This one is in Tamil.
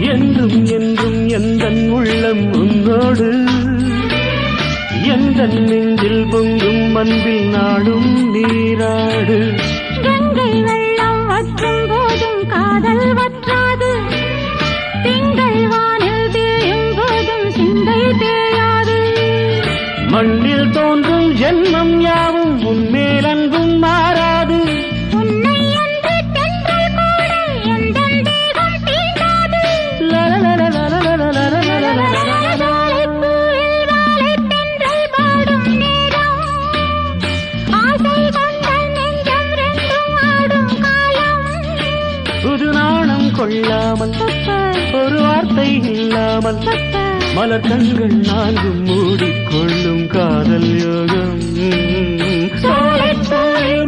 என்றும் என்றும் எந்தன் உள்ளம் உன்னோடு, எந்தன் நெஞ்சில் பொங்கும் அன்பில் நாடும் நீராடு. கங்கை வெள்ளம் வற்றும் போதும் காதல் வற்றாது, திங்கள் வானில் தேயும் போதும் சிந்தை தேயாது. மண்ணில் தோன்றும் ஜென்மம் யாவும் உன்மேல் அன்பும் மாறாது. உன்னை என்று தென்றல் கூட எந்தன் தேகம் தீண்டாது. வாழைப்பூவில் வாழைத்தென்றல் பாடும் நேரம், ஆசை கொண்ட நெஞ்சம் ரெண்டும் ஆடும் காலம். புது நாணம் கொள்ளாமல் ஒரு வார்த்தை இல்லாமல் மலர் கண்கள் நான்கும் மூடிக்கொள்ளும் காதல் யோகம். சோலைப்பூவில்